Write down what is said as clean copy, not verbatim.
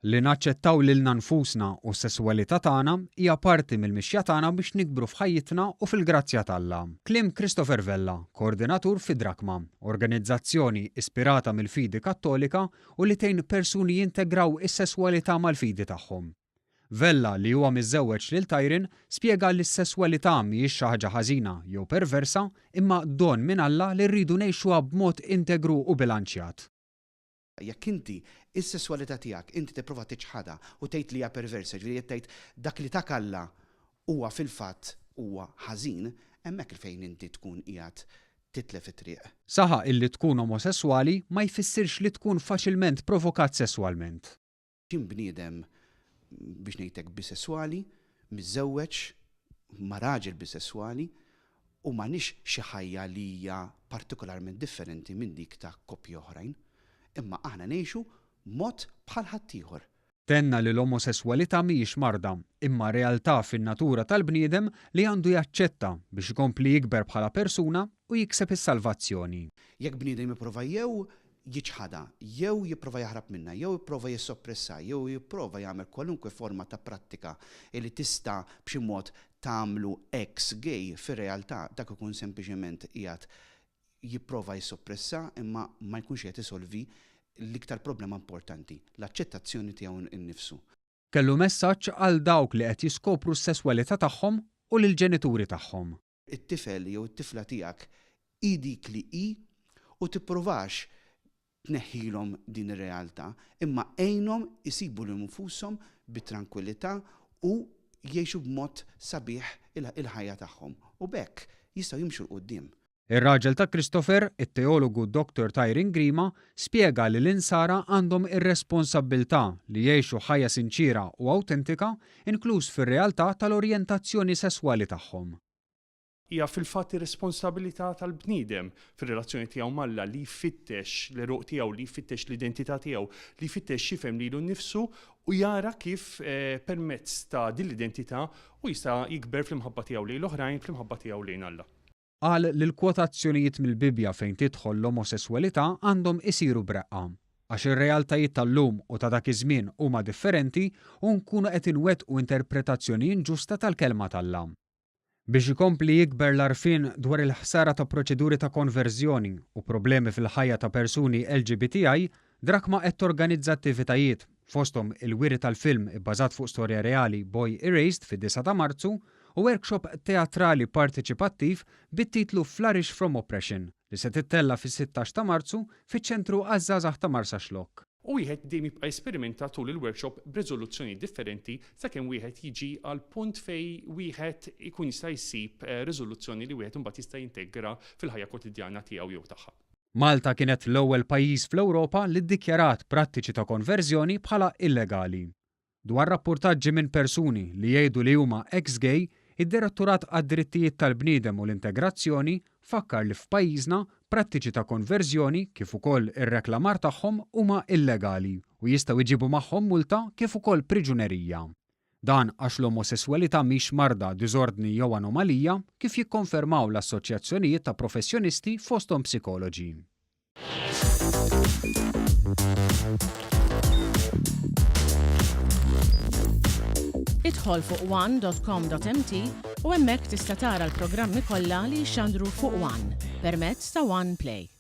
Li naċċettaw lilna nfusna u s-sesswalità tagħna hija parti mill-mixja tagħna biex nikbru f'ħajjitna u fil-grazzja t'Alla. Kliem Christopher Vella, koordinatur fi Drakma, organizzazzjoni ispirata mill-fidi Kattolika u li tgħin persuni jintegraw is-sesswalità mal-fidi tagħhom. Vella li huwa miżżewweġ lil Tyrin spjega li s-sesswalità mhijiex xi ħaġa ħażina jew perversa imma don minn Alla li rridu ngħixuha b'mod integru u bilanċjat. Jekk inti is-sesswalità tiegħek inti tipprova tiġħadha u tgħid li hija perversa, ġifieri tgħid dak li tak Alla huwa fil-fatt huwa ħażin, hemmhekk ilfejn inti tkun qiegħed titlef it-triq. Saħaq illi tkun omosessuali ma jfissirx li tkun faċilment provokat sesswalment. X'in bniedem biex ngħidlek bisessuali, miżżewweġ ma' raġel bisessuali u m'għandniex xi ħajja li hija partikolarment differenti minn dik ta' koppji oħrajn. Imma aħna ngħixu mod bħal ħaddieħor. Tenna li l-omosessualità mhijiex marda, imma realtà fin-natura tal-bniedem li għandu jaċċetta biex ikompli jikber bħala persuna u jikseb is-salvazzjoni. Jekk bniedem jipprova jew jiġħadha, jew jipprova jaħrab minnha, jew jipprova jissoppressa, jew jipprova jagħmel kwalunkwe forma ta' prattika li tista' b'xi mod tagħmlu ex gay fir-realtà dak ikun sempliċement qiegħed jipprova jissoppressa imma ma jkunx qed isolvi l-iktar problema importanti, l-aċċettazzjoni tiegħu innifsu. Kellu messaġġ għal dawk li qed jiskopru s-sesswalità tagħhom u lill-ġenituri tagħhom. It-tifel jew it-tifla tiegħek hi dik li hi u tippruvax tneħħilhom din ir-realtà, imma għejnhom isibu lil infushom bit-tranquillità u jgħixu b'mod sabiħ il-ħajja tagħhom. U b'hekk jistgħu jimxu l quddiem. Ir-raġel ta' Christopher, it-teologu Dr. Tyrin Grima, spjega li l-insara għandhom ir-responsabbiltà li jgħixu ħajja sinċira u awtentika, inkluż fir-realtà tal-orjentazzjoni sesswali tagħhom. Hija fil-fatt ir-responsabilità tal-bniedem fir-relazzjoni tiegħu mal-Alla li jfittex l-eruq tiegħu, li jfittex l-identità tiegħu, li jfittex jifhem lilu nnifsu u jara kif permezz ta' din l-identità u jista' jikber fl-imħabba tiegħu lejn l-oħrajn, fl-imħabba tiegħu lejn Alla. Qal li l-kwotazzjonijiet mill-Bibja fejn tidħol l-omosessualità għandhom isiru breqqa, għax ir-realtajiet tal-lum u ta' dak iż-żmien huma differenti u nkunu qed inwettqu interpretazzjoni inġusta tal-kelma tal-Alla. Biex ikompli jikber l-għarfien dwar il-ħsara ta' proċeduri ta' konverżjoni u problemi fil-ħajja ta' persuni LGBTI, Drakma qed torganizza attivitajiet fosthom il-wiri tal-film ibbażat fuq storja reali Boy Erased fid-9 ta' Marzu u workshop teatrali partiċipattiv bit-titlu Flourish from Oppression li se tittella fis-16 ta' Marzu fiċ-ċentru għaż-żgħażagħ ta' Marsa Xlokk. U wieħed dejjem jibqa' jesperimenta tul il-workshop b'riżoluzzjoni differenti sakemm wieħed jiġi għal punt fejn wieħed ikun jista' jsib riżoluzzjoni li wieħed imbagħad jista' jintegra fil-ħajja kwotidjana tiegħu jew tagħha. Malta kienet l-ewwel pajjiż fl-Ewropa li ddikjarat prattiċi ta' konverżjoni bħala illegali. Dwar rapportaġġi minn persuni li jgħidu li huma ex-gay, id-Diretturat għad-Drittijiet tal-Bniedem u l-Integrazzjoni fakkar li f'pajjiżna prattiċi ta' konverżjoni kif ukoll ir-reklamar tagħhom huma illegali u jistgħu jġibu magħhom multa kif ukoll priġunerija. Dan għax l-omosessualità mhix marda, diżordni jew anomalija kif jikkonfermaw l-assoċjazzjonijiet ta' professjonisti fosthom psikoloġi. Idħol fuq one.com.mt u hemmhekk tista' tara l-programmi kollha li jxandru fuq One permezz ta' One Play.